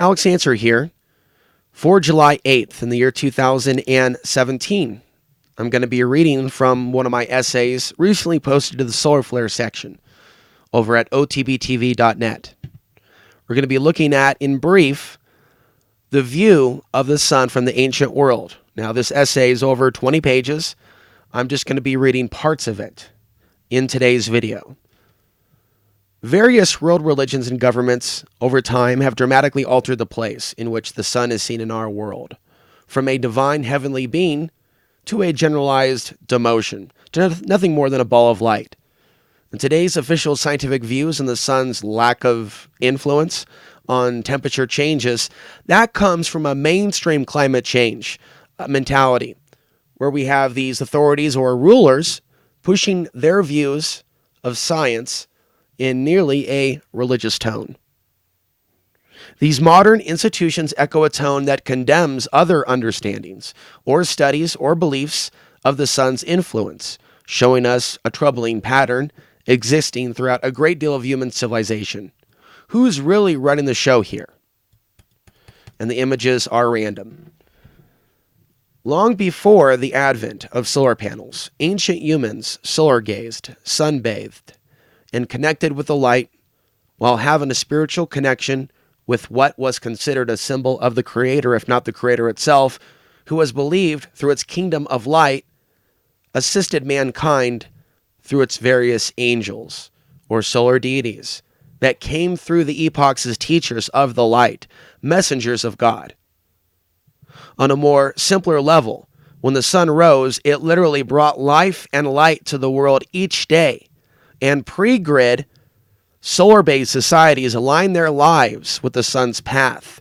Alex Ansary here for July 8th in the year 2017. I'm going to be reading from one of my essays recently posted to the solar flare section over at OTBTV.net. We're going to be looking at, in brief, the view of the sun from the ancient world. Now, this essay is over 20 pages. I'm just going to be reading parts of it in today's video. Various world religions and governments over time have dramatically altered the place in which the sun is seen in our world, from a divine heavenly being to a generalized demotion, to nothing more than a ball of light. And today's official scientific views on the sun's lack of influence on temperature changes, that comes from a mainstream climate change mentality, where we have these authorities or rulers pushing their views of science in nearly a religious tone. These modern institutions echo a tone that condemns other understandings or studies or beliefs of the sun's influence, showing us a troubling pattern existing throughout a great deal of human civilization. Who's really running the show here? And the images are random. Long before the advent of solar panels, ancient humans solar-gazed, sunbathed, and connected with the light while having a spiritual connection with what was considered a symbol of the Creator, if not the Creator itself, who was believed through its kingdom of light, assisted mankind through its various angels or solar deities that came through the epochs as teachers of the light, messengers of God. On a more simpler level, when the sun rose, it literally brought life and light to the world each day. And pre-grid, solar-based societies aligned their lives with the sun's path.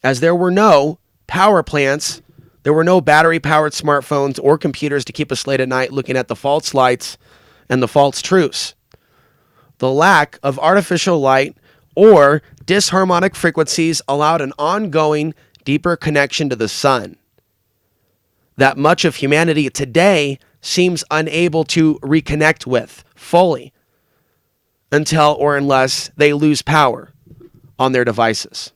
As there were no power plants, there were no battery-powered smartphones or computers to keep us late at night looking at the false lights and the false truths. The lack of artificial light or dis-harmonic frequencies allowed an ongoing, deeper connection to the sun that much of humanity today seems unable to reconnect with fully until or unless they lose power on their devices.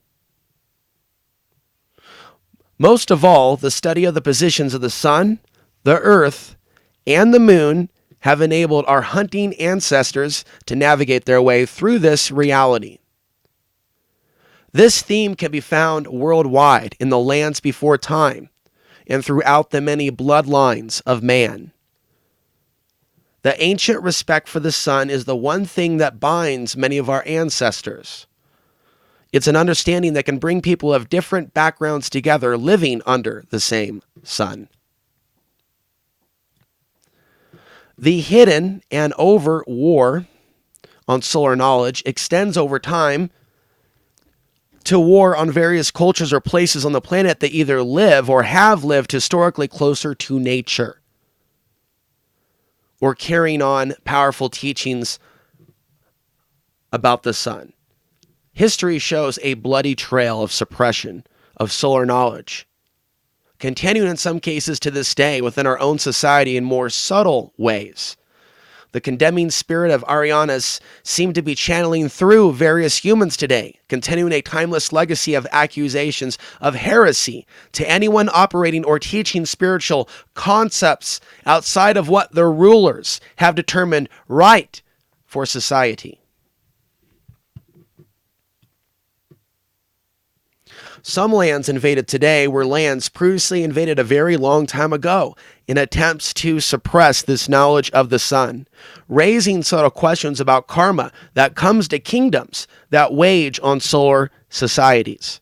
Most of all, the study of the positions of the sun, the earth, and the moon have enabled our hunting ancestors to navigate their way through this reality. This theme can be found worldwide in the lands before time and throughout the many bloodlines of man. The ancient respect for the sun is the one thing that binds many of our ancestors. It's an understanding that can bring people of different backgrounds together living under the same sun. The hidden and overt war on solar knowledge extends over time to war on various cultures or places on the planet that either live or have lived historically closer to nature, or carrying on powerful teachings about the sun. History shows a bloody trail of suppression of solar knowledge, continuing in some cases to this day within our own society in more subtle ways. The condemning spirit of Arianas seem to be channeling through various humans today, continuing a timeless legacy of accusations of heresy to anyone operating or teaching spiritual concepts outside of what their rulers have determined right for society. Some lands invaded today were lands previously invaded a very long time ago in attempts to suppress this knowledge of the sun, raising subtle questions about karma that comes to kingdoms that wage on solar societies.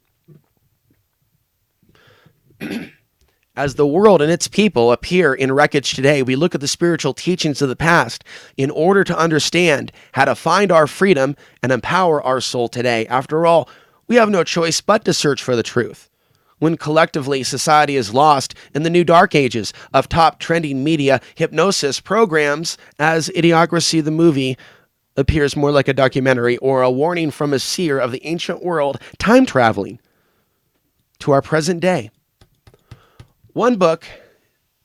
As the world and its people appear in wreckage today, we look at the spiritual teachings of the past in order to understand how to find our freedom and empower our soul today. After all, we have no choice but to search for the truth. When collectively society is lost in the new dark ages of top trending media hypnosis programs, as Idiocracy the movie appears more like a documentary or a warning from a seer of the ancient world time traveling to our present day. One book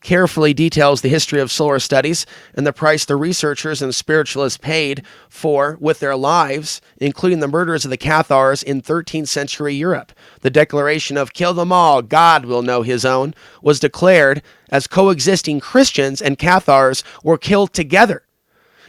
carefully details the history of solar studies and the price the researchers and spiritualists paid for with their lives, including the murders of the Cathars in 13th century Europe. The declaration of "kill them all, God will know his own" was declared as coexisting Christians and Cathars were killed together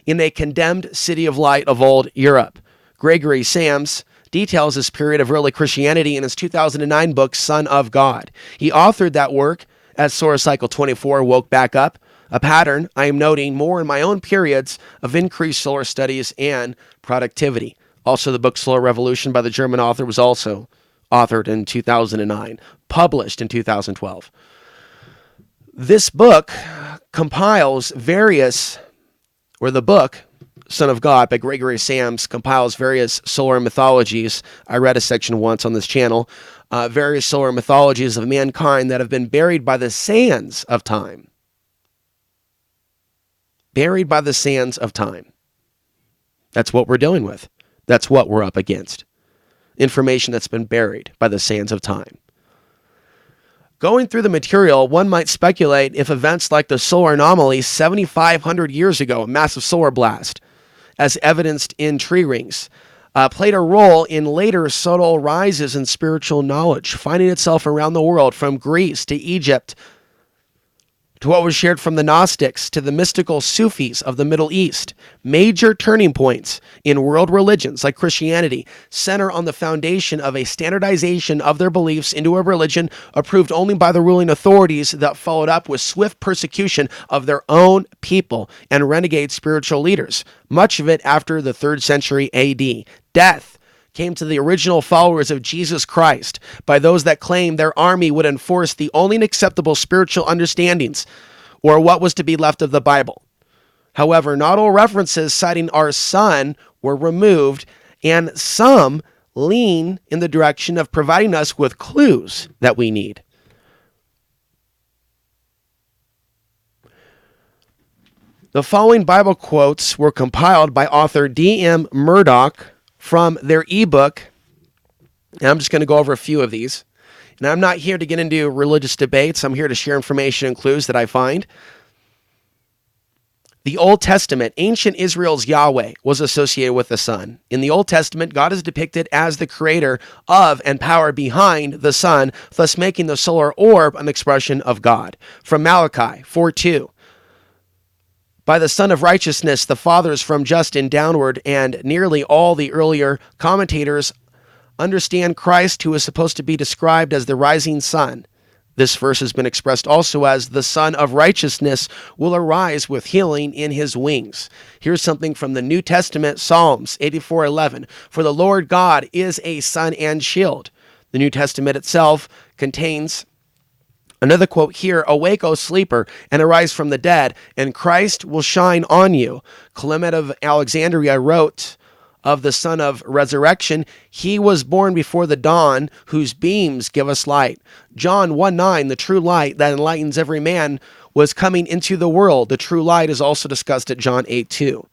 in a condemned city of light of old Europe. Gregory Sams details this period of early Christianity in his 2009 book, Son of God. He authored that work as Solar Cycle 24 woke back up, a pattern I am noting more in my own periods of increased solar studies and productivity. Also, the book Solar Revolution by the German author was also authored in 2009, published in 2012. This book compiles the book, Son of God, by Gregory Sams, compiles various solar mythologies. I read a section once on this channel. Various solar mythologies of mankind that have been buried by the sands of time. Buried by the sands of time. That's what we're dealing with. That's what we're up against. Information that's been buried by the sands of time. Going through the material, one might speculate if events like the solar anomaly 7,500 years ago, a massive solar blast, as evidenced in tree rings, played a role in later subtle rises in spiritual knowledge, finding itself around the world from Greece to Egypt, to what was shared from the Gnostics to the mystical Sufis of the Middle East. Major turning points in world religions like Christianity center on the foundation of a standardization of their beliefs into a religion approved only by the ruling authorities that followed up with swift persecution of their own people and renegade spiritual leaders, much of it after the 3rd century AD. Death came to the original followers of Jesus Christ by those that claimed their army would enforce the only acceptable spiritual understandings, or what was to be left of the Bible. However, not all references citing our sun were removed, and some lean in the direction of providing us with clues that we need. The following Bible quotes were compiled by author D.M. Murdoch from their ebook, and I'm just going to go over a few of these. And I'm not here to get into religious debates. I'm here to share information and clues that I find. The Old Testament, ancient Israel's Yahweh was associated with the sun. In the Old Testament, God is depicted as the creator of and power behind the sun, thus making the solar orb an expression of God. From Malachi 4:2. By the Son of Righteousness, the fathers from Justin downward, and nearly all the earlier commentators understand Christ, who is supposed to be described as the rising sun. This verse has been expressed also as the Son of Righteousness will arise with healing in his wings. Here's something from the New Testament, Psalms 84:11. For the Lord God is a sun and shield. The New Testament itself contains another quote here: "Awake, O sleeper, and arise from the dead, and Christ will shine on you." Clement of Alexandria wrote of the Son of Resurrection, "He was born before the dawn, whose beams give us light." John 1:9, the true light that enlightens every man was coming into the world. The true light is also discussed at John 8:2.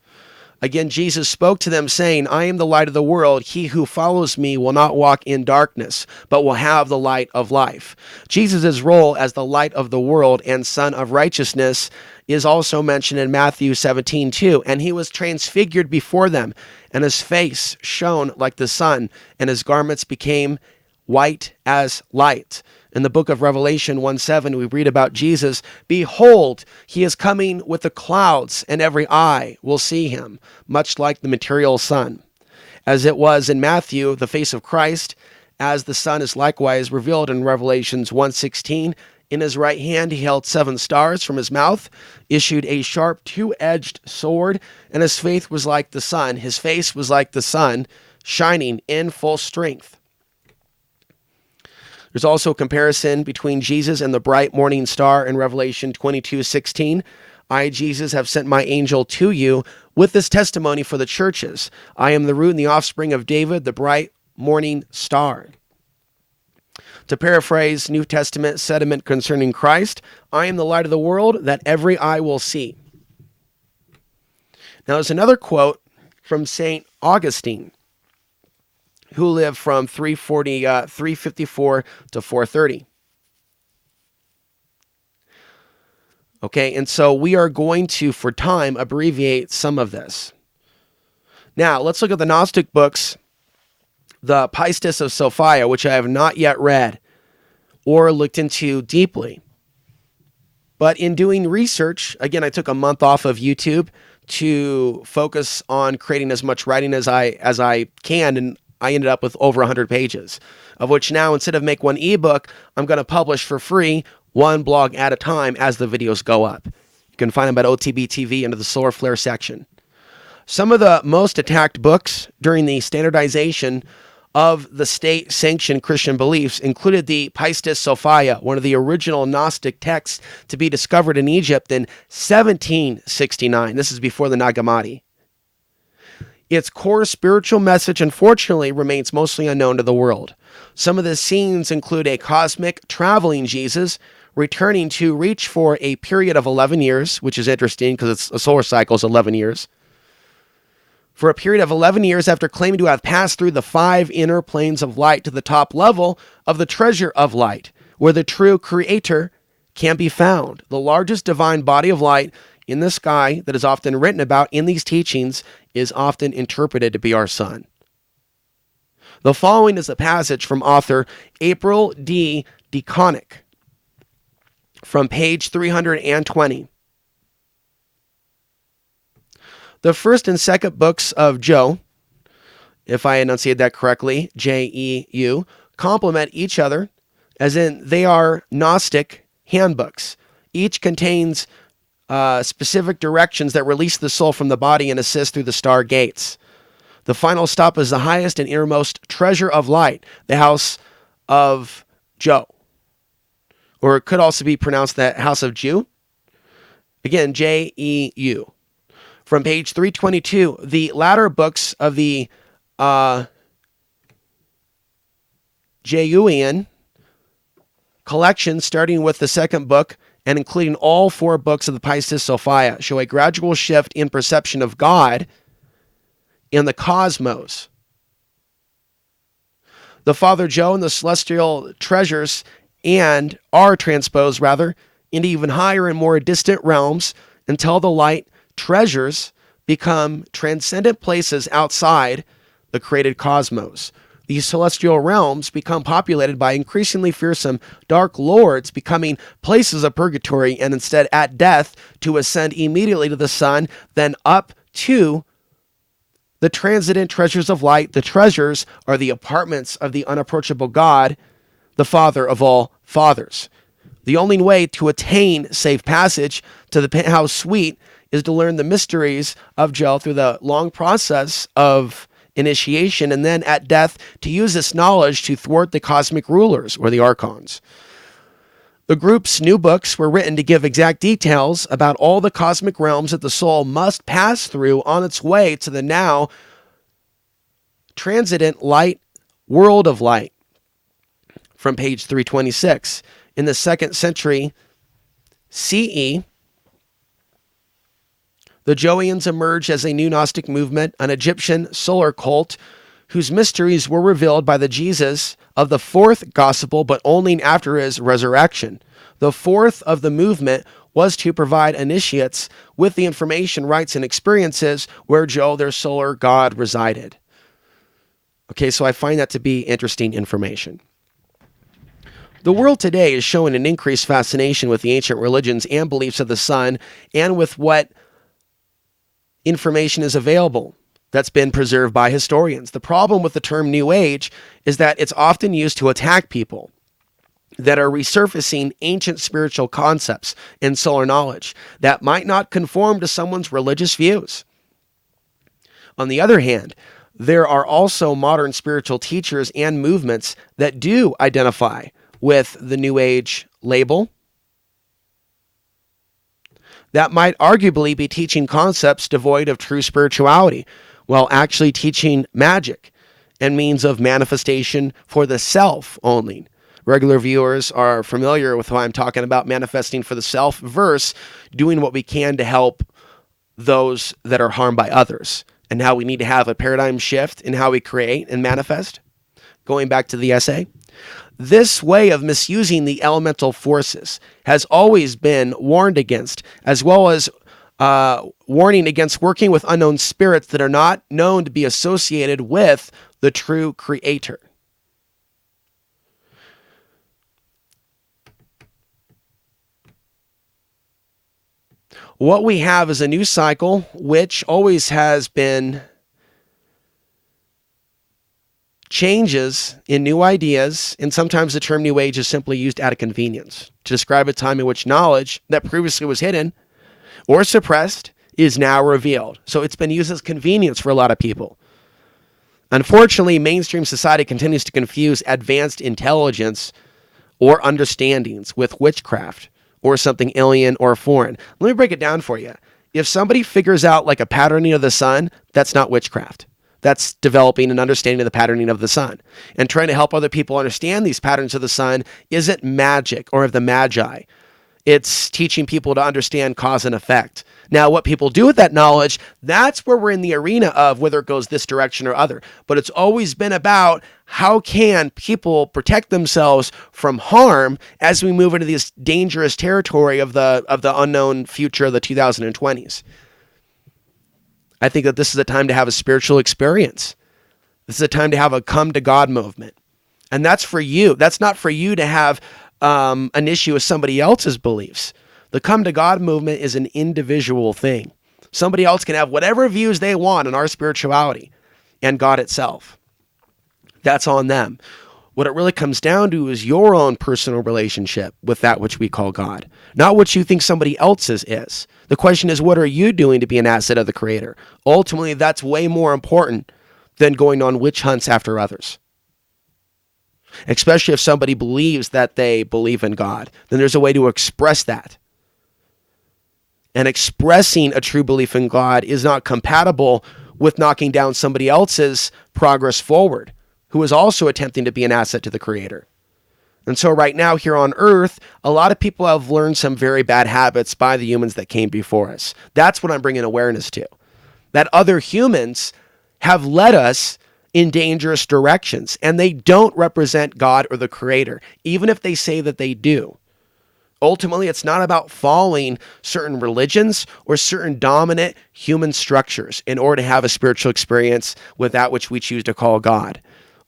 Again, Jesus spoke to them saying, "I am the light of the world. He who follows me will not walk in darkness, but will have the light of life." Jesus' role as the light of the world and Son of Righteousness is also mentioned in Matthew 17:2. "And he was transfigured before them, and his face shone like the sun, and his garments became white as light." In the book of Revelation 1:7, we read about Jesus, "Behold, he is coming with the clouds, and every eye will see him," much like the material sun. As it was in Matthew, the face of Christ, as the sun is likewise revealed in Revelations 1:16. In his right hand he held 7 stars. From his mouth issued a sharp 2-edged sword, and his face was like the sun. His face was like the sun, shining in full strength. There's also a comparison between Jesus and the bright morning star in Revelation 22:16. "I, Jesus, have sent my angel to you with this testimony for the churches. I am the root and the offspring of David, the bright morning star." To paraphrase New Testament sentiment concerning Christ, "I am the light of the world that every eye will see." Now there's another quote from St. Augustine, who lived from 354 to 430. Okay, and so we are going to, for time, abbreviate some of this. Now, let's look at the Gnostic books, the Pistis of Sophia, which I have not yet read or looked into deeply. But in doing research, again, I took a month off of YouTube to focus on creating as much writing as I can, and I ended up with over 100 pages, of which now, instead of make one ebook, I'm going to publish for free, one blog at a time as the videos go up. You can find them at OTBTV under the solar flare section. Some of the most attacked books during the standardization of the state-sanctioned Christian beliefs included the Pistis Sophia, one of the original Gnostic texts to be discovered in Egypt in 1769. This is before the Nag Hammadi. Its core spiritual message, unfortunately, remains mostly unknown to the world. Some of the scenes include a cosmic traveling Jesus returning to reach for a period of 11 years, which is interesting because a solar cycle is 11 years. For a period of 11 years after claiming to have passed through the 5 inner planes of light to the top level of the treasure of light, where the true creator can be found. The largest divine body of light in the sky that is often written about in these teachings is often interpreted to be our sun. The following is a passage from author April D. DeConnick from page 320. The first and second books of Joe, if I enunciate that correctly, Jeu, complement each other, as in they are Gnostic handbooks. Each contains specific directions that release the soul from the body and assist through the star gates. The final stop is the highest and innermost treasure of light, the house of Joe. Or it could also be pronounced the house of Jew. Again, Jeu. From page 322, the latter books of the Jeuian collection, starting with the second book and including all 4 books of the Pistis Sophia, show a gradual shift in perception of God in the cosmos. The Father Joe and the celestial treasures are transposed, into even higher and more distant realms until the light treasures become transcendent places outside the created cosmos. These celestial realms become populated by increasingly fearsome dark lords, becoming places of purgatory, and instead at death to ascend immediately to the sun, then up to the transcendent treasures of light. The treasures are the apartments of the unapproachable God, the Father of all fathers. The only way to attain safe passage to the penthouse suite is to learn the mysteries of Joe through the long process of initiation, and then at death to use this knowledge to thwart the cosmic rulers, or the archons. The group's new books were written to give exact details about all the cosmic realms that the soul must pass through on its way to the now transcendent light world of light. From page 326, in the 2nd century CE, the Joeans emerged as a new Gnostic movement, an Egyptian solar cult whose mysteries were revealed by the Jesus of the 4th gospel, but only after his resurrection. The 4th of the movement was to provide initiates with the information, rites, and experiences where Joe, their solar god, resided. Okay, so I find that to be interesting information. The world today is showing an increased fascination with the ancient religions and beliefs of the sun, and with what information is available that's been preserved by historians. The problem with the term New Age is that it's often used to attack people that are resurfacing ancient spiritual concepts and solar knowledge that might not conform to someone's religious views. On the other hand, there are also modern spiritual teachers and movements that do identify with the New Age label, that might arguably be teaching concepts devoid of true spirituality, while actually teaching magic and means of manifestation for the self only. Regular viewers are familiar with how I'm talking about manifesting for the self versus doing what we can to help those that are harmed by others, and how we need to have a paradigm shift in how we create and manifest. Going back to the essay, This way of misusing the elemental forces has always been warned against, as well as warning against working with unknown spirits that are not known to be associated with the true creator. What we have is a new cycle, which always has been changes in new ideas, and sometimes the term New Age is simply used out of convenience to describe a time in which knowledge that previously was hidden or suppressed is now revealed. So it's been used as convenience for a lot of people. Unfortunately, mainstream society continues to confuse advanced intelligence or understandings with witchcraft or something alien or foreign. Let me break it down for you. If somebody figures out like a patterning of the sun, that's not witchcraft. That's developing an understanding of the patterning of the sun. And trying to help other people understand these patterns of the sun isn't magic or of the magi. It's teaching people to understand cause and effect. Now, what people do with that knowledge, that's where we're in the arena of whether it goes this direction or other. But it's always been about how can people protect themselves from harm as we move into this dangerous territory of the unknown future of the 2020s. I think that this is a time to have a spiritual experience. This is a time to have a come to God movement. And that's for you. That's not for you to have an issue with somebody else's beliefs. The come to God movement is an individual thing. Somebody else can have whatever views they want on our spirituality and God itself. That's on them. What it really comes down to is your own personal relationship with that which we call God, not what you think somebody else's is. The question is, what are you doing to be an asset of the Creator? Ultimately, that's way more important than going on witch hunts after others. Especially if somebody believes that they believe in God, then there's a way to express that. And expressing a true belief in God is not compatible with knocking down somebody else's progress forward, who is also attempting to be an asset to the Creator. And so right now here on Earth, a lot of people have learned some very bad habits by the humans that came before us. That's what I'm bringing awareness to. That other humans have led us in dangerous directions, and they don't represent God or the Creator, even if they say that they do. Ultimately, it's not about following certain religions or certain dominant human structures in order to have a spiritual experience with that which we choose to call God.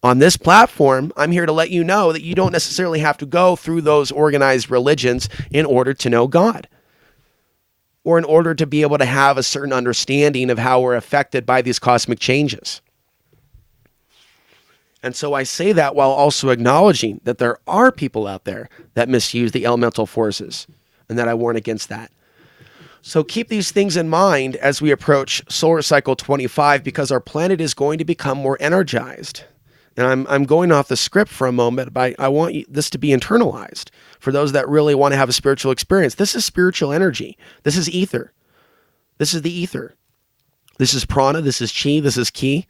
On this platform, I'm here to let you know that you don't necessarily have to go through those organized religions in order to know God, or in order to be able to have a certain understanding of how we're affected by these cosmic changes. And so I say that while also acknowledging that there are people out there that misuse the elemental forces, and that I warn against that. So keep these things in mind as we approach solar cycle 25, because our planet is going to become more energized. And I'm going off the script for a moment, but I want this to be internalized for those that really want to have a spiritual experience. This is spiritual energy. This is ether. This is the ether. This is prana. This is chi. This is ki.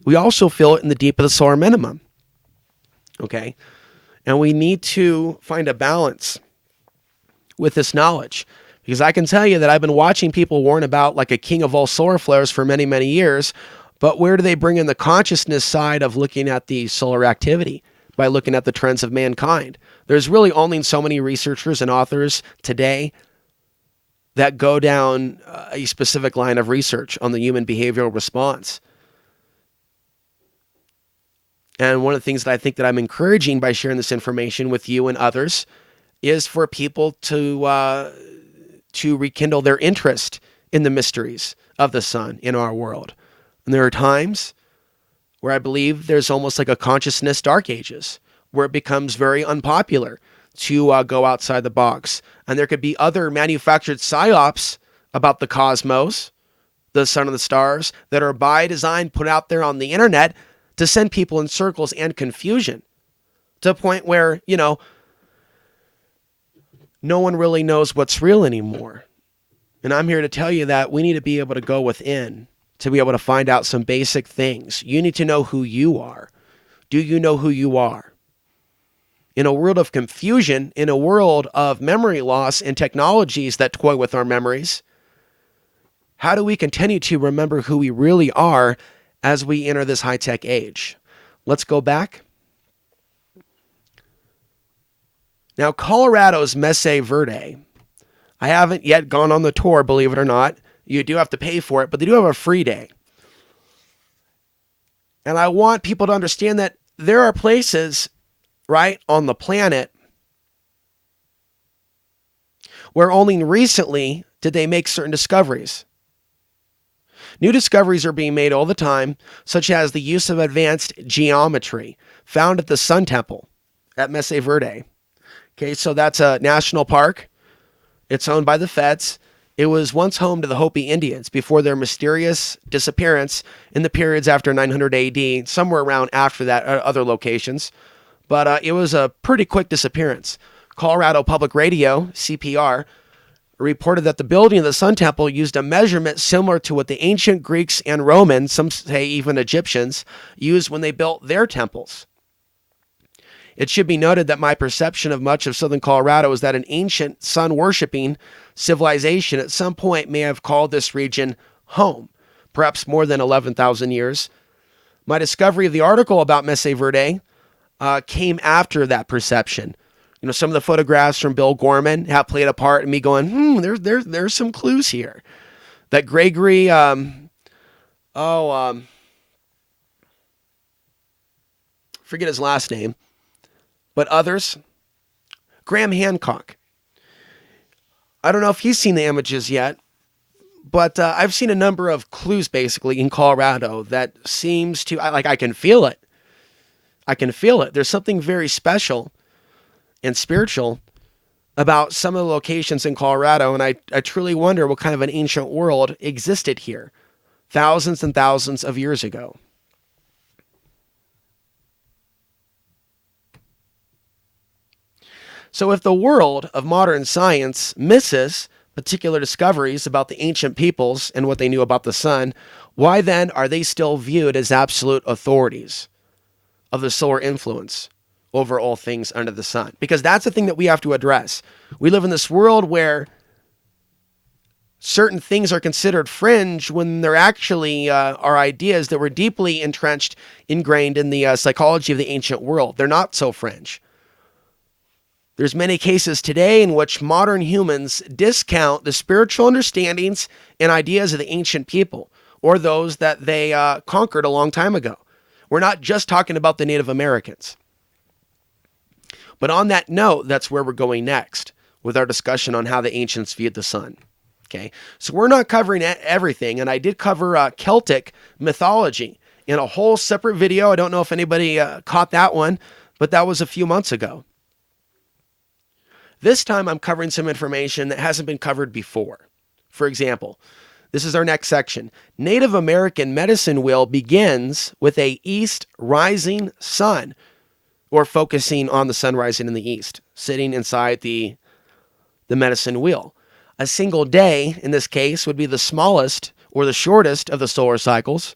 We also feel it in the deep of the solar minimum. Okay? And we need to find a balance with this knowledge. Because I can tell you that I've been watching people warn about like a king of all solar flares for many, many years. But where do they bring in the consciousness side of looking at the solar activity? By looking at the trends of mankind. There's really only so many researchers and authors today that go down a specific line of research on the human behavioral response. And one of the things that I think that I'm encouraging by sharing this information with you and others is for people to rekindle their interest in the mysteries of the sun in our world. And there are times where I believe there's almost like a consciousness dark ages, where it becomes very unpopular to go outside the box. And there could be other manufactured psyops about the cosmos, the sun and the stars, that are by design put out there on the internet to send people in circles and confusion to a point where, no one really knows what's real anymore. And I'm here to tell you that we need to be able to go within to be able to find out some basic things. You need to know who you are. Do you know who you are? In a world of confusion, in a world of memory loss and technologies that toy with our memories, how do we continue to remember who we really are as we enter this high-tech age? Let's go back. Now, Colorado's Mesa Verde, I haven't yet gone on the tour, believe it or not. You do have to pay for it, but they do have a free day. And I want people to understand that there are places, right, on the planet where only recently did they make certain discoveries. New discoveries are being made all the time, such as the use of advanced geometry found at the Sun Temple at Mesa Verde. Okay, so that's a national park. It's owned by the feds. It was once home to the Hopi Indians before their mysterious disappearance in the periods after 900 AD, somewhere around after that, other locations. But it was a pretty quick disappearance. Colorado Public Radio, CPR, reported that the building of the Sun Temple used a measurement similar to what the ancient Greeks and Romans, some say even Egyptians, used when they built their temples. It should be noted that my perception of much of southern Colorado is that an ancient sun-worshipping civilization at some point may have called this region home, perhaps more than 11,000 years. My discovery of the article about Mesa Verde came after that perception. You know, some of the photographs from Bill Gorman have played a part in me going, there's some clues here. That Gregory, forget his last name, but others, Graham Hancock. I don't know if he's seen the images yet, but I've seen a number of clues basically in Colorado that seems to, I can feel it. I can feel it. There's something very special and spiritual about some of the locations in Colorado, and I truly wonder what kind of an ancient world existed here thousands and thousands of years ago. So if the world of modern science misses particular discoveries about the ancient peoples and what they knew about the sun, why then are they still viewed as absolute authorities of the solar influence over all things under the sun? Because that's the thing that we have to address. We live in this world where certain things are considered fringe when they're actually are ideas that were deeply entrenched, ingrained in the psychology of the ancient world. They're not so fringe. There's many cases today in which modern humans discount the spiritual understandings and ideas of the ancient people or those that they conquered a long time ago. We're not just talking about the Native Americans. But on that note, that's where we're going next with our discussion on how the ancients viewed the sun. Okay, so we're not covering everything, and I did cover Celtic mythology in a whole separate video. I don't know if anybody caught that one, but that was a few months ago. This time I'm covering some information that hasn't been covered before. For example, this is our next section. Native American medicine wheel begins with a east rising sun, or focusing on the sun rising in the east, sitting inside the medicine wheel. A single day, in this case, would be the smallest or the shortest of the solar cycles,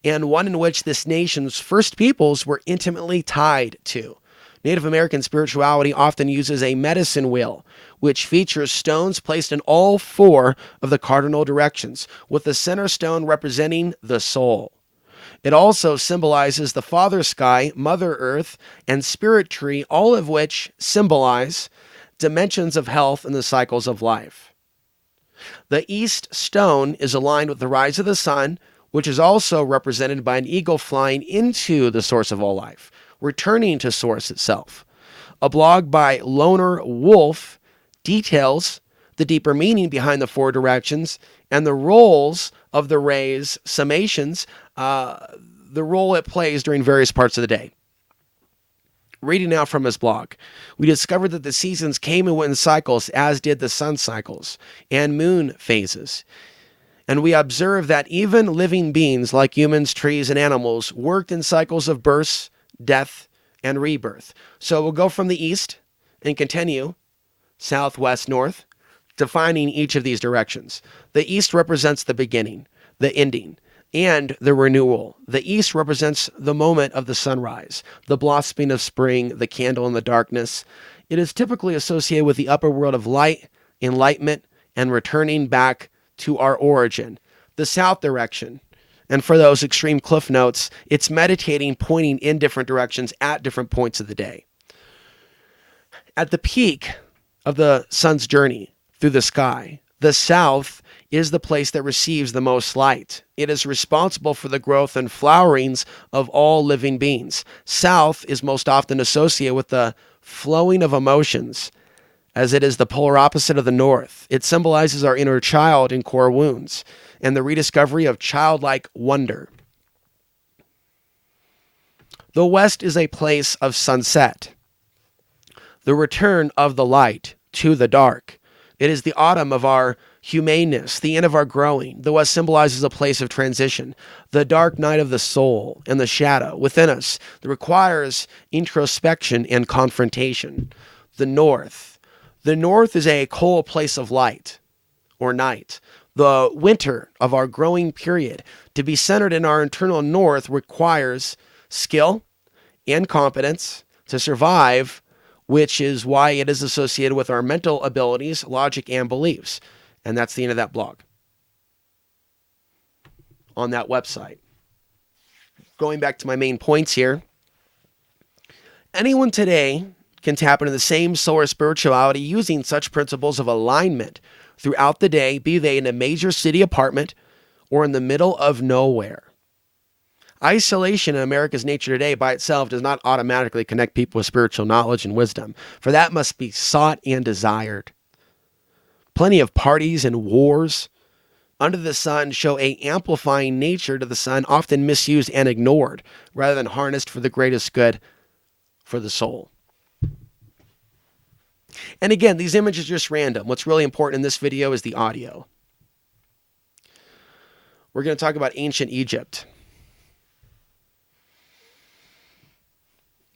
and one in which this nation's first peoples were intimately tied to. Native American spirituality often uses a medicine wheel, which features stones placed in all four of the cardinal directions, with the center stone representing the soul. It also symbolizes the Father Sky, Mother Earth, and Spirit Tree, all of which symbolize dimensions of health and the cycles of life. The east stone is aligned with the rise of the sun, which is also represented by an eagle flying into the source of all life, returning to source itself. A blog by Loner Wolf details the deeper meaning behind the four directions and the roles of the rays, summations, the role it plays during various parts of the day. Reading now from his blog, we discovered that the seasons came and went in cycles, as did the sun cycles and moon phases. And we observed that even living beings like humans, trees, and animals worked in cycles of births, death, and rebirth. So we'll go from the east and continue south, west, north, defining each of these directions. The east represents the beginning, the ending, and the renewal. The east represents the moment of the sunrise, the blossoming of spring, the candle in the darkness. It is typically associated with the upper world of light, enlightenment, and returning back to our origin. The south direction, and for those extreme cliff notes, it's meditating, pointing in different directions at different points of the day. At the peak of the sun's journey through the sky, the south is the place that receives the most light. It is responsible for the growth and flowerings of all living beings. South is most often associated with the flowing of emotions, as it is the polar opposite of the north. It symbolizes our inner child and core wounds, and the rediscovery of childlike wonder. The west is a place of sunset, the return of the light to the dark. It is the autumn of our humaneness, the end of our growing. The west symbolizes a place of transition, the dark night of the soul and the shadow within us that requires introspection and confrontation. The north. The north is a cold place of light or night. The winter of our growing period. To be centered in our internal north requires skill and competence to survive, which is why it is associated with our mental abilities, logic, and beliefs. And that's the end of that blog on that website. Going back to my main points here, anyone today can tap into the same solar spirituality using such principles of alignment throughout the day, be they in a major city apartment or in the middle of nowhere. Isolation in America's nature today by itself does not automatically connect people with spiritual knowledge and wisdom, for that must be sought and desired. Plenty of parties and wars under the sun show a amplifying nature to the sun, often misused and ignored, rather than harnessed for the greatest good for the soul. And again, these images are just random. What's really important in this video is the audio. We're going to talk about ancient Egypt.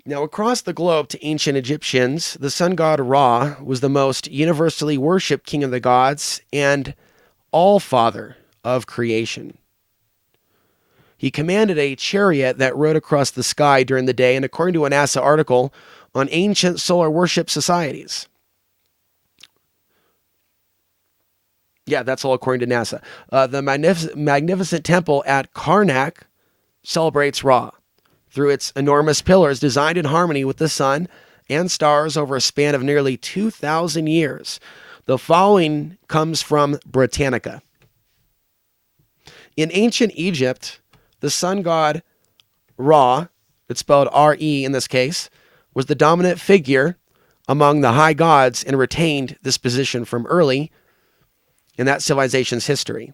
Now, across the globe to ancient Egyptians, the sun god Ra was the most universally worshipped king of the gods and all-father of creation. He commanded a chariot that rode across the sky during the day, and according to a NASA article on ancient solar worship societies. Yeah, that's all according to NASA. The magnificent temple at Karnak celebrates Ra through its enormous pillars designed in harmony with the sun and stars over a span of nearly 2,000 years. The following comes from Britannica. In ancient Egypt, the sun god Ra, it's spelled R-E in this case, was the dominant figure among the high gods and retained this position from early in that civilization's history.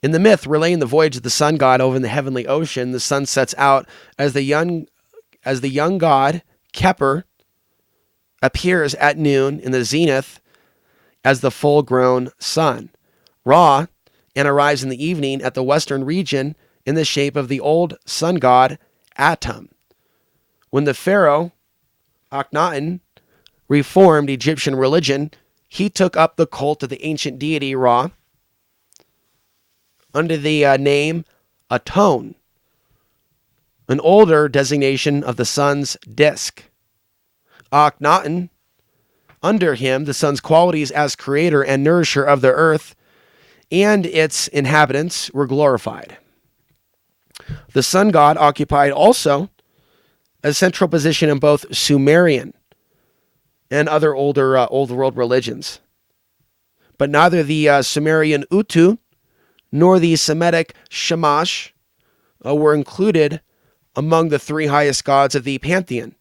In the myth relaying the voyage of the sun god over the heavenly ocean, the sun sets out as the young god Keper appears at noon in the zenith as the full-grown sun, Ra, and arrives in the evening at the western region in the shape of the old sun god Atum. When the pharaoh Akhenaten reformed Egyptian religion, he took up the cult of the ancient deity Ra under the name Aton, an older designation of the sun's disk. Akhenaten, under him, the sun's qualities as creator and nourisher of the earth and its inhabitants were glorified. The sun god occupied also a central position in both Sumerian and other older old world religions. But neither the Sumerian Utu nor the Semitic Shamash were included among the three highest gods of the pantheon.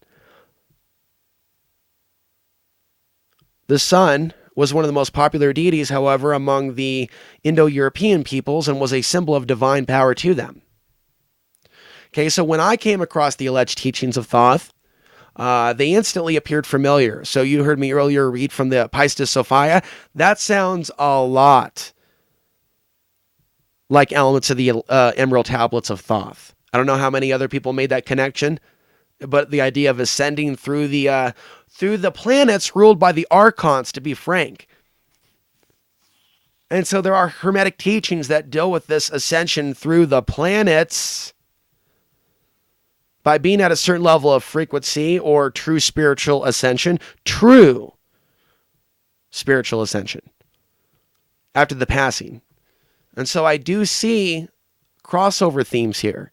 The sun was one of the most popular deities, however, among the Indo-European peoples and was a symbol of divine power to them. Okay, so when I came across the alleged teachings of Thoth, they instantly appeared familiar. So you heard me earlier read from the Pistis Sophia. That sounds a lot like elements of the Emerald Tablets of Thoth. I don't know how many other people made that connection, but the idea of ascending through the planets ruled by the archons, to be frank. And so there are Hermetic teachings that deal with this ascension through the planets by being at a certain level of frequency or true spiritual ascension, after the passing. And so I do see crossover themes here.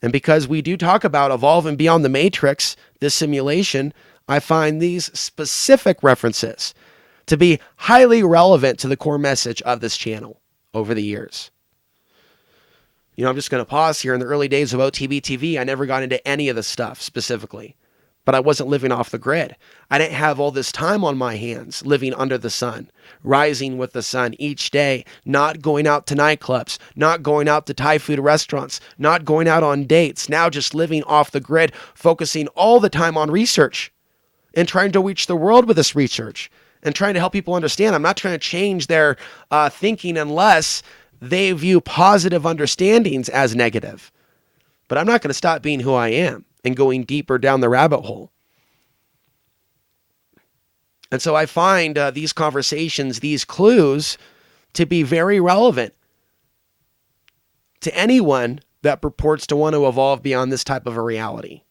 And because we do talk about evolving beyond the matrix, this simulation, I find these specific references to be highly relevant to the core message of this channel over the years. You know, I'm just going to pause here. In the early days of OTBTV, I never got into any of the stuff specifically, but I wasn't living off the grid. I didn't have all this time on my hands living under the sun, rising with the sun each day, not going out to nightclubs, not going out to Thai food restaurants, not going out on dates, now just living off the grid, focusing all the time on research and trying to reach the world with this research and trying to help people understand. I'm not trying to change their thinking unless they view positive understandings as negative. But I'm not going to stop being who I am and going deeper down the rabbit hole. And so I find these conversations, these clues, to be very relevant to anyone that purports to want to evolve beyond this type of a reality.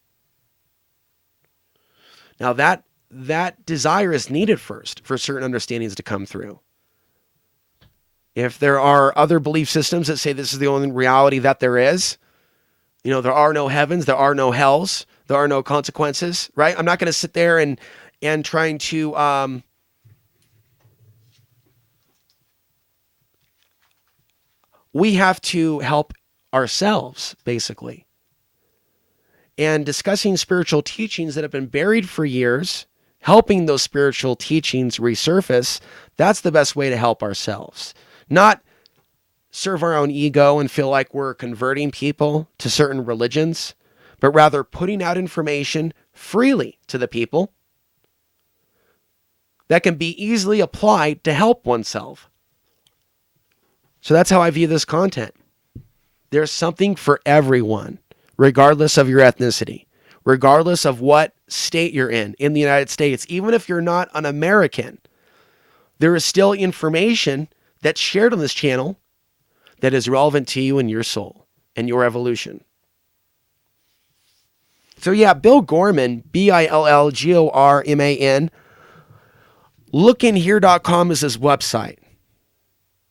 Now that desire is needed first for certain understandings to come through. If there are other belief systems that say this is the only reality that there is, you know, there are no heavens, there are no hells, there are no consequences, right? I'm not going to sit there and trying to we have to help ourselves, basically. And discussing spiritual teachings that have been buried for years, helping those spiritual teachings resurface, that's the best way to help ourselves. Not serve our own ego and feel like we're converting people to certain religions, but rather putting out information freely to the people that can be easily applied to help oneself. So that's how I view this content. There's something for everyone, regardless of your ethnicity, regardless of what state you're in the United States. Even if you're not an American, there is still information that's shared on this channel that is relevant to you and your soul and your evolution. So yeah, Bill Gorman, BILLGORMAN, lookinhere.com is his website.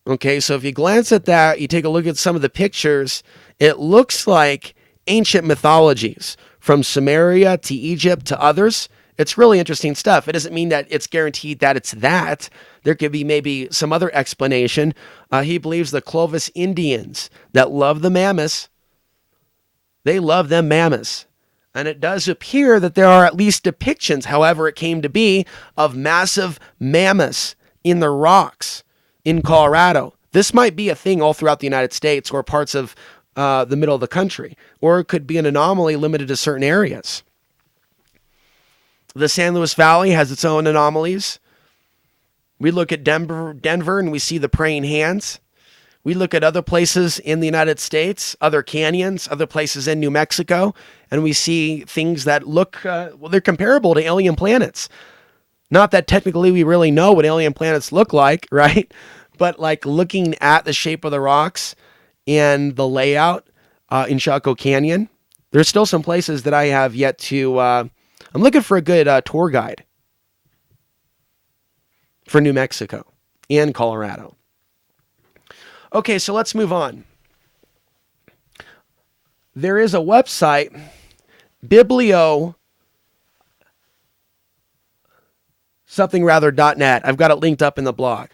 Okay, so if you glance at that, you take a look at some of the pictures, it looks like ancient mythologies from Sumeria to Egypt to others. It's really interesting stuff. It doesn't mean that it's guaranteed that it's that. There could be maybe some other explanation. He believes the Clovis Indians that love the mammoths, they love them mammoths. And it does appear that there are at least depictions, however it came to be, of massive mammoths in the rocks in Colorado. This might be a thing all throughout the United States or parts of the middle of the country, or it could be an anomaly limited to certain areas. The San Luis Valley has its own anomalies. We look at Denver and we see the praying hands. We look at other places in the United States, other canyons, other places in New Mexico, and we see things that look, they're comparable to alien planets. Not that technically we really know what alien planets look like, right? But like looking at the shape of the rocks and the layout in Chaco Canyon, there's still some places that I have yet to, I'm looking for a good tour guide for New Mexico and Colorado. Okay, so let's move on. There is a website, .net. I've got it linked up in the blog.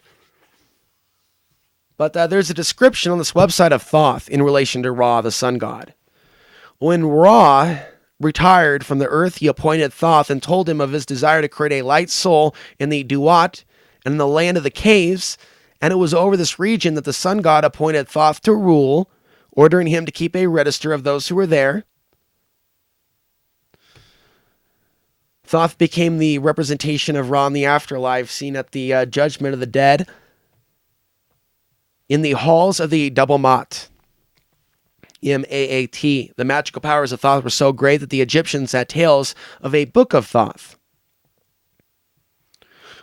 But there's a description on this website of Thoth in relation to Ra, the sun god. When Ra retired from the earth, he appointed Thoth and told him of his desire to create a light soul in the Duat and in the land of the caves. And it was over this region that the sun god appointed Thoth to rule, ordering him to keep a register of those who were there. Thoth became the representation of Ra in the afterlife, seen at the judgment of the dead in the halls of the double Maat. M-A-A-T. The magical powers of Thoth were so great that the Egyptians had tales of a book of Thoth,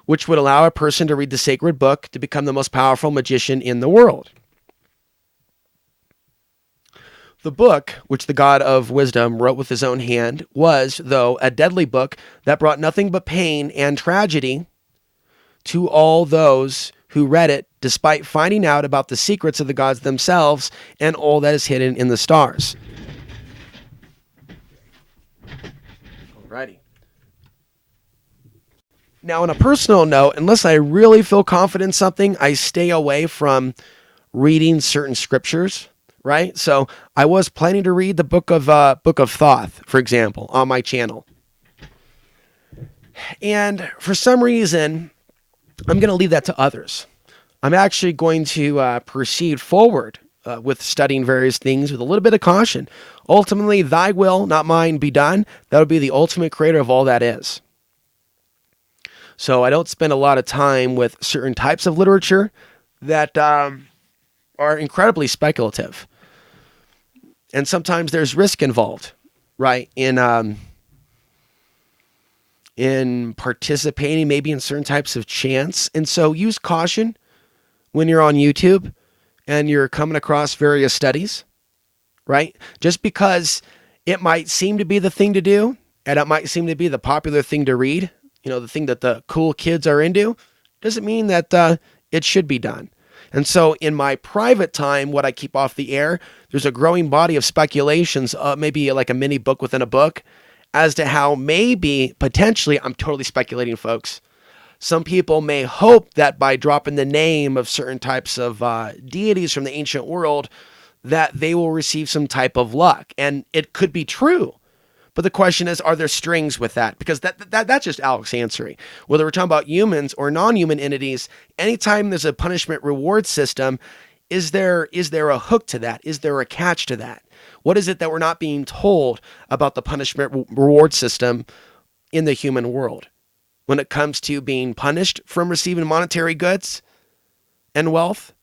which would allow a person to read the sacred book to become the most powerful magician in the world. The book, which the god of wisdom wrote with his own hand, was, though, a deadly book that brought nothing but pain and tragedy to all those who read it, despite finding out about the secrets of the gods themselves and all that is hidden in the stars. Alrighty. Now, on a personal note, unless I really feel confident in something, I stay away from reading certain scriptures, right? So I was planning to read the book of Thoth, for example, on my channel. And for some reason, I'm going to leave that to others. I'm actually going to proceed forward with studying various things with a little bit of caution. Ultimately, thy will, not mine, be done. That would be the ultimate creator of all that is. So I don't spend a lot of time with certain types of literature that are incredibly speculative. And sometimes there's risk involved, right? In participating maybe in certain types of chants. And so use caution when you're on YouTube and you're coming across various studies, right? Just because it might seem to be the thing to do and it might seem to be the popular thing to read, the thing that the cool kids are into, doesn't mean that it should be done. And so in my private time, what I keep off the air, there's a growing body of speculations, maybe like a mini book within a book, as to how maybe, potentially, I'm totally speculating, folks, some people may hope that by dropping the name of certain types of deities from the ancient world, that they will receive some type of luck. And it could be true. But the question is, are there strings with that? Because that's just Alex Ansary. Whether we're talking about humans or non-human entities, anytime there's a punishment reward system, is there a hook to that? Is there a catch to that? What is it that we're not being told about the punishment reward system in the human world when it comes to being punished from receiving monetary goods and wealth?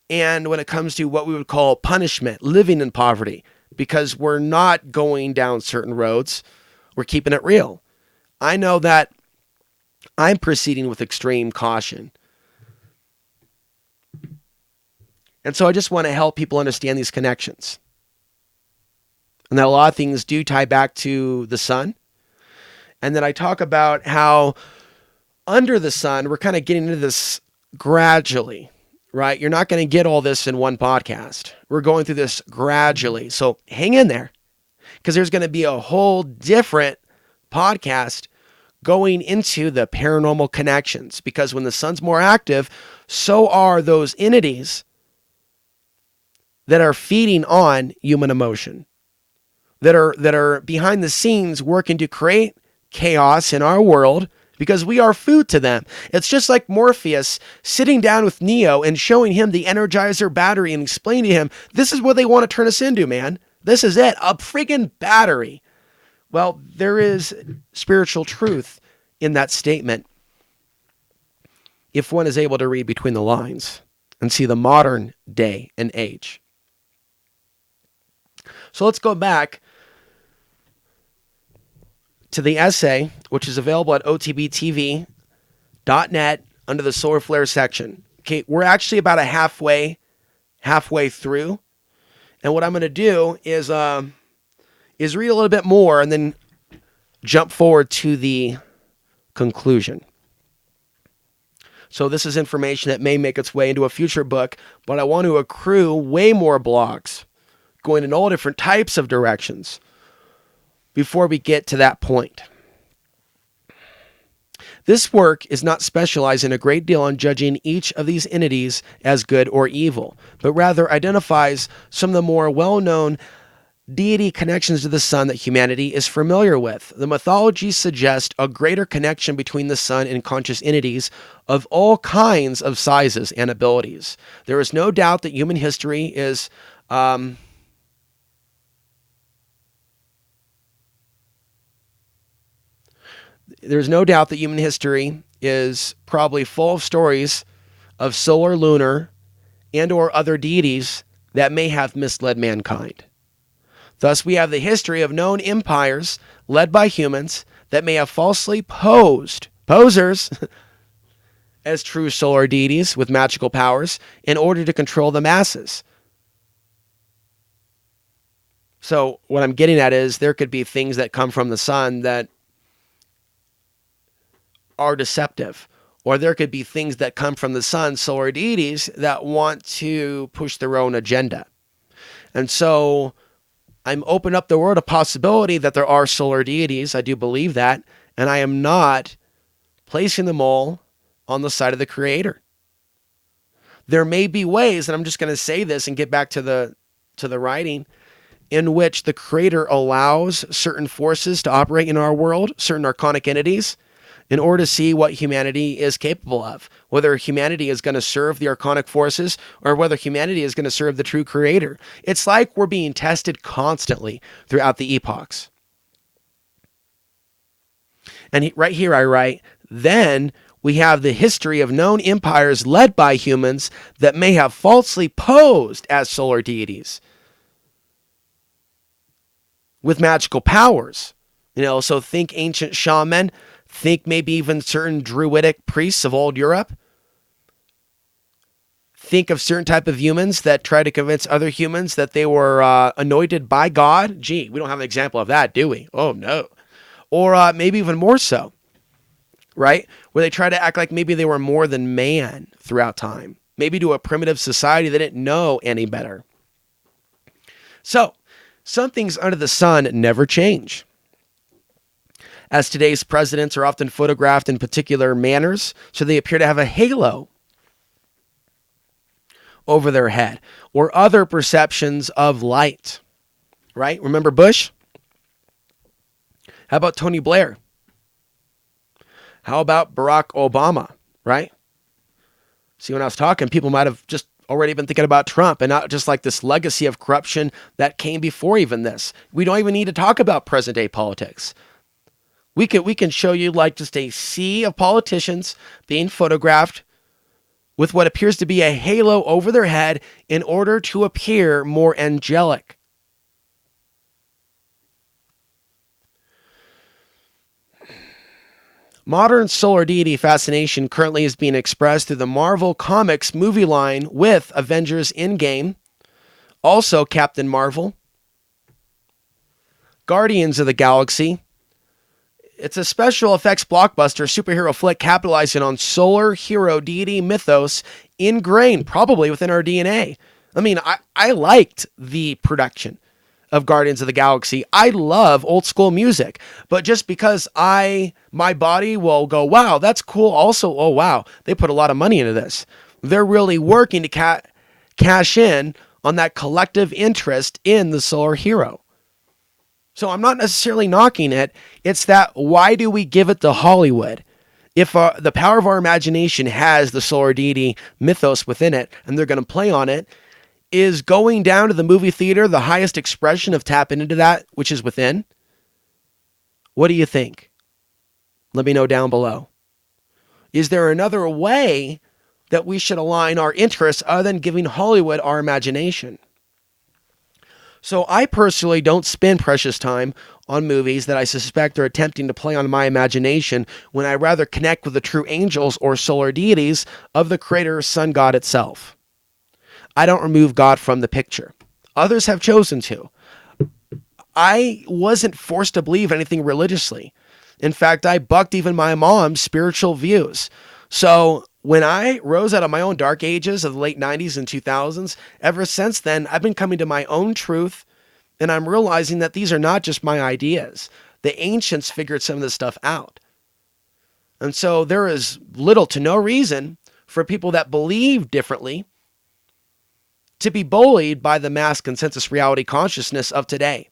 And when it comes to what we would call punishment, living in poverty, because we're not going down certain roads, we're keeping it real. I know that I'm proceeding with extreme caution. And so I just want to help people understand these connections. And that a lot of things do tie back to the sun. And then I talk about how under the sun, we're kind of getting into this gradually, right? You're not going to get all this in one podcast. We're going through this gradually. So hang in there, because there's going to be a whole different podcast going into the paranormal connections, because when the sun's more active, so are those entities that are feeding on human emotion, that are behind the scenes working to create chaos in our world, because we are food to them. It's just like Morpheus sitting down with Neo and showing him the Energizer battery and explaining to him, this is what they want to turn us into, man. This is it, a friggin' battery. Well, there is spiritual truth in that statement if one is able to read between the lines and see the modern day and age. So let's go back to the essay, which is available at OTBTV.net under the solar flare section. Okay, we're actually about halfway through. And what I'm going to do is read a little bit more and then jump forward to the conclusion. So this is information that may make its way into a future book, but I want to accrue way more blogs going in all different types of directions before we get to that point. This work is not specializing a great deal on judging each of these entities as good or evil, but rather identifies some of the more well-known deity connections to the sun that humanity is familiar with. The mythologies suggest a greater connection between the sun and conscious entities of all kinds of sizes and abilities. There is no doubt that human history is There's no doubt that human history is probably full of stories of solar, lunar, and or other deities that may have misled mankind. Thus, we have the history of known empires led by humans that may have falsely posers as true solar deities with magical powers in order to control the masses. So what I'm getting at is there could be things that come from the sun that are deceptive, or there could be things that come from the sun, solar deities, that want to push their own agenda. And so I'm open up the world a possibility that there are solar deities. I do believe that. And I am not placing them all on the side of the Creator. There may be ways, and I'm just going to say this and get back to the writing, in which the Creator allows certain forces to operate in our world, certain archonic entities, in order to see what humanity is capable of, whether humanity is going to serve the archonic forces or whether humanity is going to serve the true Creator. It's like we're being tested constantly throughout the epochs. And right here I write, then we have the history of known empires led by humans that may have falsely posed as solar deities with magical powers. So think ancient shaman, think maybe even certain druidic priests of old Europe. Think of certain type of humans that try to convince other humans that they were anointed by God. Gee, we don't have an example of that, do we? Oh, no. Or maybe even more so, right? Where they try to act like maybe they were more than man throughout time. Maybe to a primitive society that didn't know any better. So, some things under the sun never change. As today's presidents are often photographed in particular manners, so they appear to have a halo over their head, or other perceptions of light, right? Remember Bush? How about Tony Blair? How about Barack Obama, right? See, when I was talking, people might have just already been thinking about Trump and not just like this legacy of corruption that came before even this. We don't even need to talk about present day politics. We can show you like just a sea of politicians being photographed with what appears to be a halo over their head in order to appear more angelic. Modern solar deity fascination currently is being expressed through the Marvel Comics movie line with Avengers Endgame, also Captain Marvel, Guardians of the Galaxy. It's a special effects blockbuster superhero flick capitalizing on solar hero deity mythos ingrained probably within our DNA. I mean, I liked the production of Guardians of the Galaxy. I love old school music, but just because my body will go, wow, that's cool. Also, oh, wow, they put a lot of money into this. They're really working to cash in on that collective interest in the solar hero. So I'm not necessarily knocking it. It's that, why do we give it to Hollywood? If the power of our imagination has the solar deity mythos within it, and they're going to play on it, is going down to the movie theater the highest expression of tapping into that which is within? What do you think? Let me know down below. Is there another way that we should align our interests other than giving Hollywood our imagination? So I personally don't spend precious time on movies that I suspect are attempting to play on my imagination when I rather connect with the true angels or solar deities of the Creator Sun God itself. I don't remove God from the picture. Others have chosen to. I wasn't forced to believe anything religiously. In fact, I bucked even my mom's spiritual views. So when I rose out of my own dark ages of the late 90s and 2000s, ever since then, I've been coming to my own truth, and I'm realizing that these are not just my ideas. The ancients figured some of this stuff out. And so there is little to no reason for people that believe differently to be bullied by the mass consensus reality consciousness of today.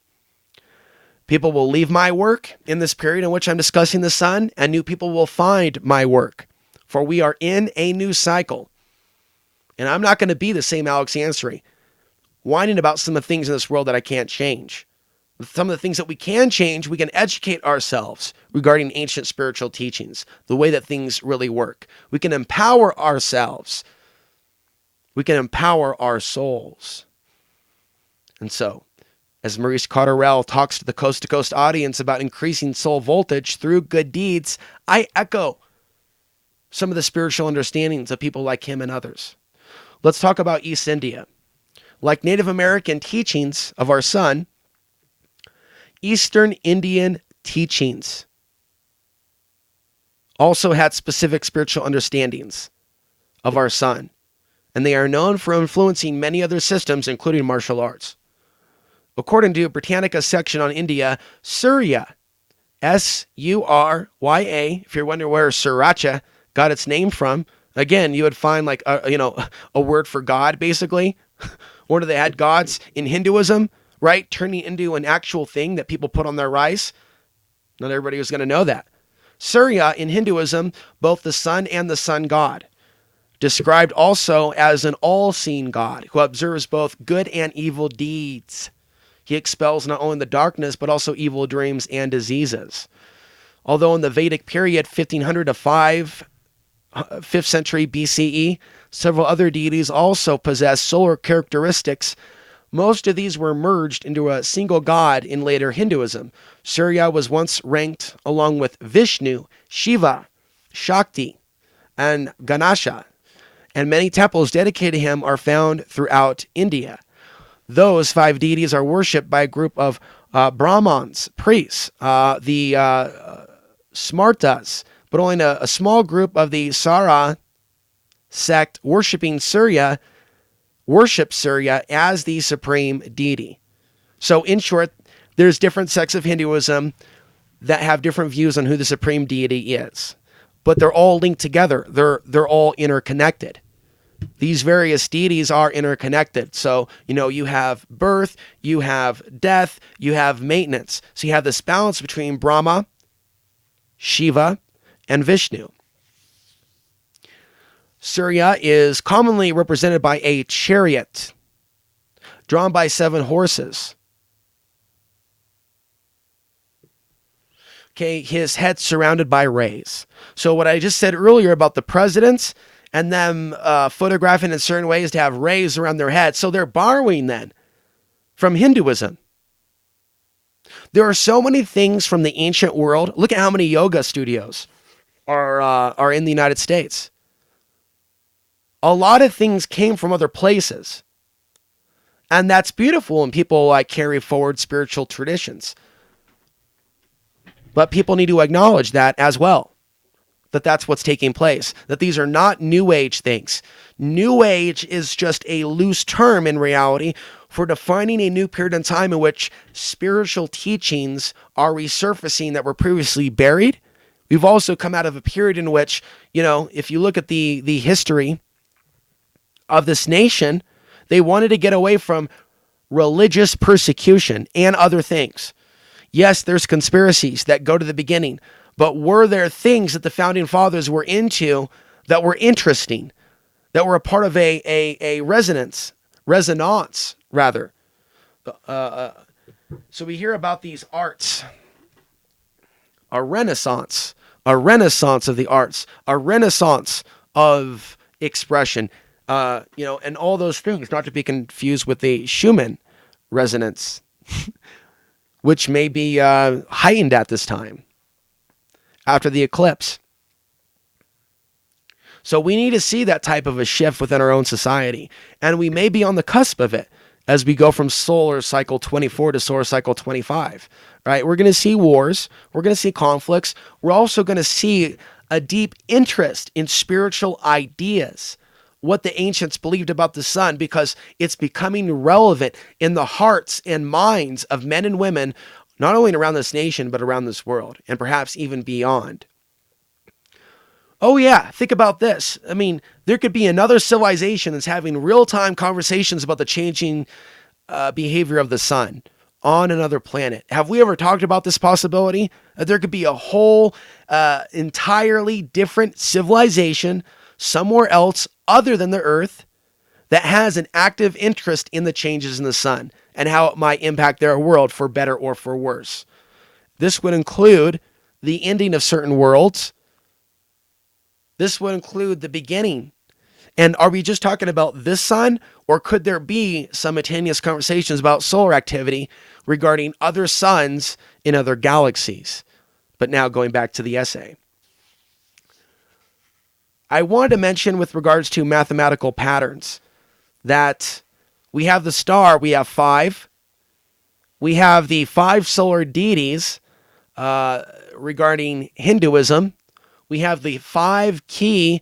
People will leave my work in this period in which I'm discussing the sun, and new people will find my work, for we are in a new cycle. And I'm not going to be the same Alex Ansary, whining about some of the things in this world that I can't change. Some of the things that we can change, we can educate ourselves regarding ancient spiritual teachings, the way that things really work. We can empower ourselves. We can empower our souls. And so, as Maurice Cotterell talks to the coast-to-coast audience about increasing soul voltage through good deeds, I echo some of the spiritual understandings of people like him and others. Let's talk about East India. Like Native American teachings of our sun, Eastern Indian teachings also had specific spiritual understandings of our sun. And they are known for influencing many other systems, including martial arts. According to Britannica's section on India, Surya, Surya, if you're wondering where Sriracha got its name from, again, you would find like a word for God, basically. One of the head gods in Hinduism, right? Turning into an actual thing that people put on their rice. Not everybody was going to know that. Surya in Hinduism, both the sun and the sun god, described also as an all-seeing god who observes both good and evil deeds. He expels not only the darkness, but also evil dreams and diseases. Although in the Vedic period, 1500 to 5th century BCE, several other deities also possessed solar characteristics. Most of these were merged into a single god in later Hinduism. Surya was once ranked along with Vishnu, Shiva, Shakti, and Ganesha, and many temples dedicated to him are found throughout India. Those 5 deities are worshipped by a group of Brahmins, priests, the Smartas, but only a small group of the Sara sect worship Surya as the supreme deity. So in short, there's different sects of Hinduism that have different views on who the supreme deity is, but they're all linked together. They're all interconnected. These various deities are interconnected. So, you have birth, you have death, you have maintenance. So you have this balance between Brahma, Shiva, and Vishnu. Surya is commonly represented by a chariot drawn by 7 horses. Okay, his head surrounded by rays. So what I just said earlier about the presidents and them photographing in certain ways to have rays around their head, so they're borrowing then from Hinduism. There are so many things from the ancient world. Look at how many yoga studios are in the United States. A lot of things came from other places. And that's beautiful when people carry forward spiritual traditions. But people need to acknowledge that as well. That's what's taking place. That these are not New Age things. New Age is just a loose term in reality for defining a new period in time in which spiritual teachings are resurfacing that were previously buried. We've also come out of a period in which, if you look at the history of this nation, they wanted to get away from religious persecution and other things. Yes, there's conspiracies that go to the beginning, but were there things that the founding fathers were into that were interesting, that were a part of a resonance rather? So we hear about these arts, a renaissance of the arts, a renaissance of expression, and all those things, not to be confused with the Schumann resonance, which may be heightened at this time after the eclipse. So we need to see that type of a shift within our own society, and we may be on the cusp of it as we go from solar cycle 24 to solar cycle 25, right? We're going to see wars. We're going to see conflicts. We're also going to see a deep interest in spiritual ideas, what the ancients believed about the sun, because it's becoming relevant in the hearts and minds of men and women, not only around this nation, but around this world, and perhaps even beyond. Oh yeah, think about this. I mean, there could be another civilization that's having real-time conversations about the changing behavior of the sun on another planet. Have we ever talked about this possibility? That there could be a whole entirely different civilization somewhere else other than the Earth that has an active interest in the changes in the sun and how it might impact their world for better or for worse. This would include the ending of certain worlds. This would include the beginning. And are we just talking about this sun, or could there be simultaneous conversations about solar activity regarding other suns in other galaxies? But now going back to the essay, I wanted to mention with regards to mathematical patterns that we have the star, we have 5. We have the 5 solar deities regarding Hinduism. We have the 5 key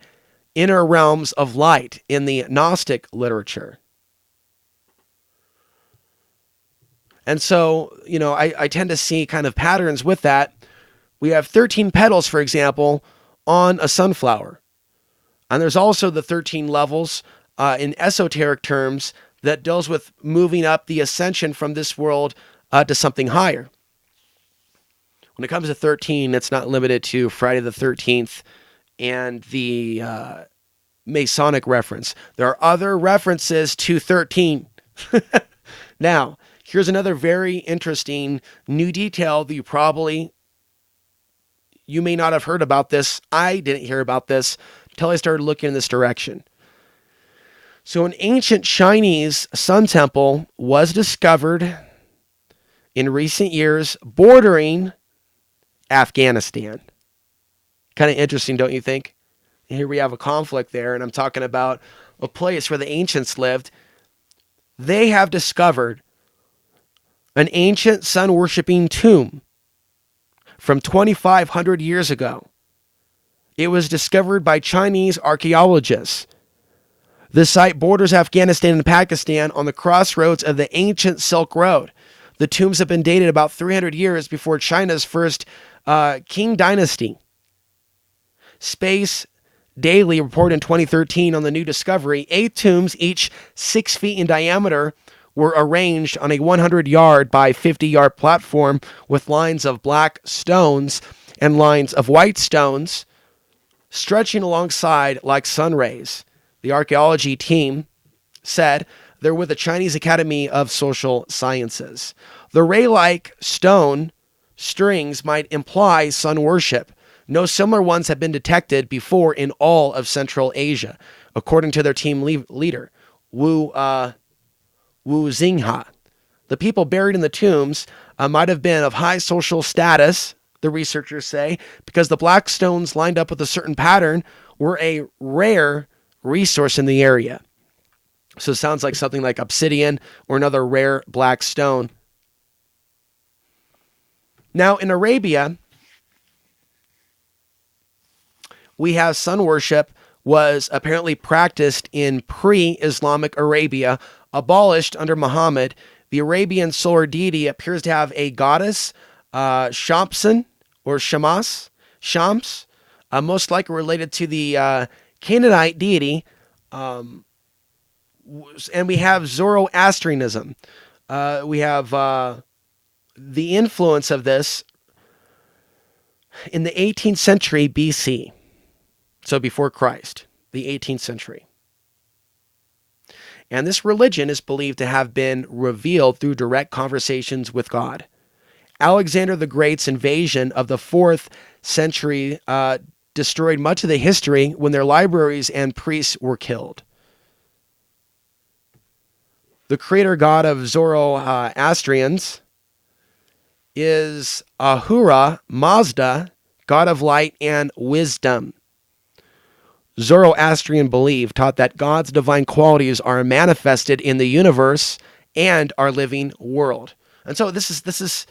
inner realms of light in the Gnostic literature. And so, I tend to see kind of patterns with that. We have 13 petals, for example, on a sunflower. And there's also the 13 levels in esoteric terms that deals with moving up the ascension from this world to something higher. When it comes to 13, it's not limited to Friday the 13th and the Masonic reference. There are other references to 13. Now, here's another very interesting new detail that you may not have heard about this. I didn't hear about this until I started looking in this direction. So an ancient Chinese sun temple was discovered in recent years bordering Afghanistan. Kind of interesting, don't you think? Here we have a conflict there, and I'm talking about a place where the ancients lived. They have discovered an ancient sun-worshipping tomb from 2,500 years ago. It was discovered by Chinese archaeologists. The site borders Afghanistan and Pakistan on the crossroads of the ancient Silk Road. The tombs have been dated about 300 years before China's first Qing dynasty. Space Daily reported in 2013 on the new discovery, 8 tombs, each 6 feet in diameter, were arranged on a 100-yard by 50-yard platform with lines of black stones and lines of white stones stretching alongside like sun rays. The archaeology team said they're with the Chinese Academy of Social Sciences. The ray-like stone strings might imply sun worship. No similar ones have been detected before in all of Central Asia, according to their team leader, Wu Xingha. The people buried in the tombs might have been of high social status, the researchers say, because the black stones lined up with a certain pattern were a rare resource in the area. So it sounds like something like obsidian or another rare black stone. Now in Arabia, we have sun worship was apparently practiced in pre-Islamic Arabia, abolished under Muhammad. The Arabian solar deity appears to have a goddess, Shamsun or Shams, most likely related to the Canaanite deity, and we have Zoroastrianism. We have the influence of this in the 18th century BC. So before Christ, the 18th century. And this religion is believed to have been revealed through direct conversations with God. Alexander the Great's invasion of the 4th century destroyed much of the history when their libraries and priests were killed. The creator god of Zoroastrians is Ahura Mazda, god of light and wisdom. Zoroastrian belief taught that God's divine qualities are manifested in the universe and our living world. And so this is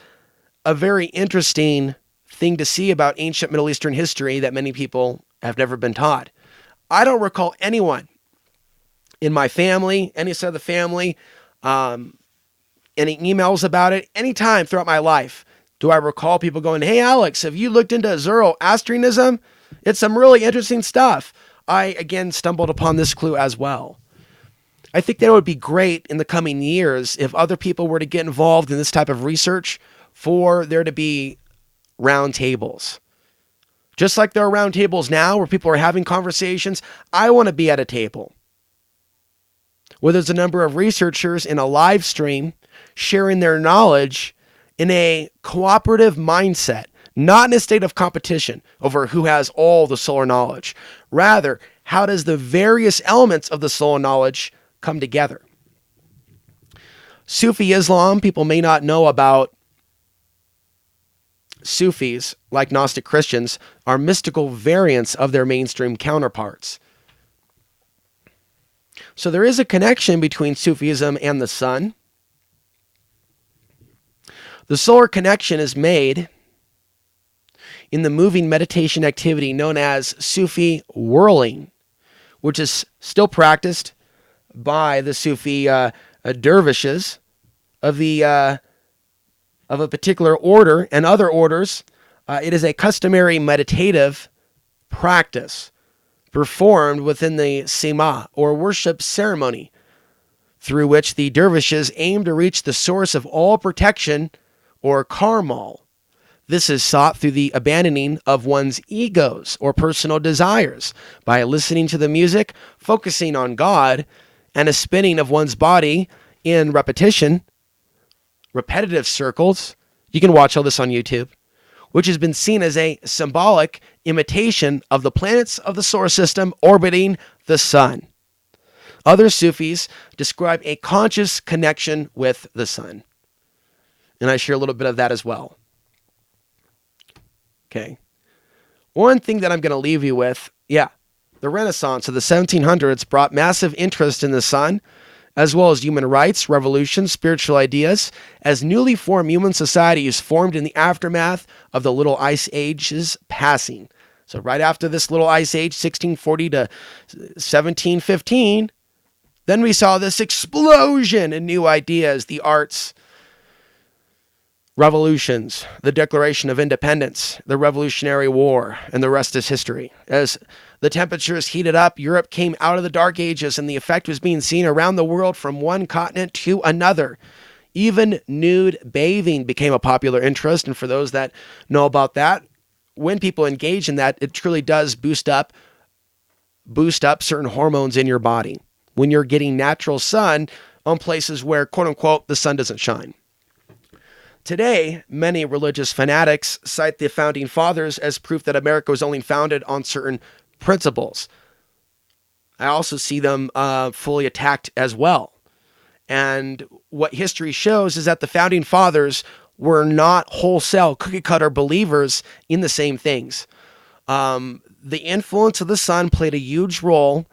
a very interesting thing to see about ancient Middle Eastern history that many people have never been taught. I don't recall anyone in my family, any side of the family, any emails about it, any time throughout my life do I recall people going, "Hey Alex, have you looked into Zoroastrianism? It's some really interesting stuff." I, again, stumbled upon this clue as well. I think that it would be great in the coming years if other people were to get involved in this type of research for there to be round tables. Just like there are round tables now where people are having conversations, I want to be at a table where there's a number of researchers in a live stream sharing their knowledge in a cooperative mindset. Not in a state of competition over who has all the solar knowledge. Rather, how does the various elements of the solar knowledge come together? Sufi Islam, people may not know about Sufis, like Gnostic Christians, are mystical variants of their mainstream counterparts. So there is a connection between Sufism and the sun. The solar connection is made in the moving meditation activity known as Sufi whirling, which is still practiced by the Sufi dervishes of the of a particular order and other orders, it is a customary meditative practice performed within the sema, or worship ceremony, through which the dervishes aim to reach the source of all protection, or karmal. This is sought through the abandoning of one's egos or personal desires by listening to the music, focusing on God, and a spinning of one's body in repetitive circles. You can watch all this on YouTube, which has been seen as a symbolic imitation of the planets of the solar system orbiting the sun. Other Sufis describe a conscious connection with the sun. And I share a little bit of that as well. Okay. One thing that I'm going to leave you with, the Renaissance of the 1700s brought massive interest in the sun, as well as human rights, revolution, spiritual ideas, as newly formed human societies formed in the aftermath of the Little Ice Age's passing. So right after this Little Ice Age, 1640 to 1715, then we saw this explosion in new ideas, the arts, revolutions, the Declaration of Independence, the Revolutionary War, and the rest is history. As the temperatures heated up, Europe came out of the Dark Ages, and the effect was being seen around the world from one continent to another. Even nude bathing became a popular interest, and for those that know about that, when people engage in that, it truly does boost up certain hormones in your body when you're getting natural sun on places where, quote unquote, the sun doesn't shine. Today, many religious fanatics cite the founding fathers as proof that America was only founded on certain principles. I also see them fully attacked as well. And what history shows is that the founding fathers were not wholesale cookie-cutter believers in the same things. The influence of the sun played a huge role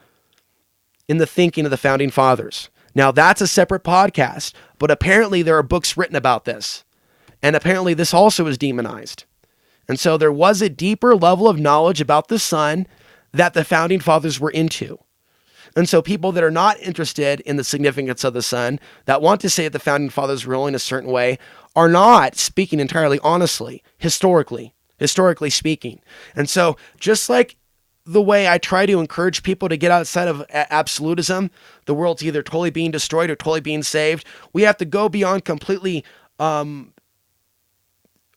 in the thinking of the founding fathers. Now, that's a separate podcast, but apparently there are books written about this. And apparently this also is demonized. And so there was a deeper level of knowledge about the sun that the founding fathers were into. And so people that are not interested in the significance of the sun, that want to say that the founding fathers were rolling a certain way, are not speaking entirely honestly, historically speaking. And so just like the way I try to encourage people to get outside of absolutism, the world's either totally being destroyed or totally being saved, we have to go beyond completely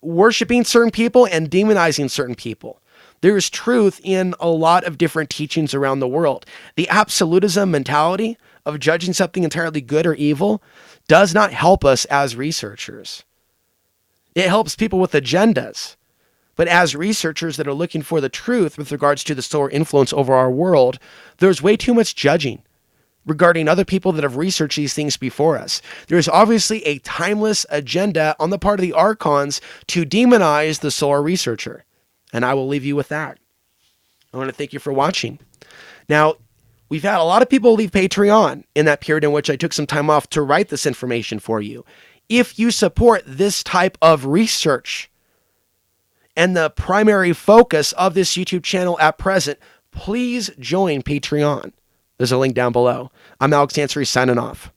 worshiping certain people and demonizing certain people. There is truth in a lot of different teachings around the world. The absolutism mentality of judging something entirely good or evil does not help us as researchers. It helps people with agendas. But as researchers that are looking for the truth with regards to the solar influence over our world, there's way too much judging regarding other people that have researched these things before us. There is obviously a timeless agenda on the part of the archons to demonize the solar researcher. And I will leave you with that. I want to thank you for watching. Now, we've had a lot of people leave Patreon in that period in which I took some time off to write this information for you. If you support this type of research and the primary focus of this YouTube channel at present, please join Patreon. There's a link down below. I'm Ansary signing off.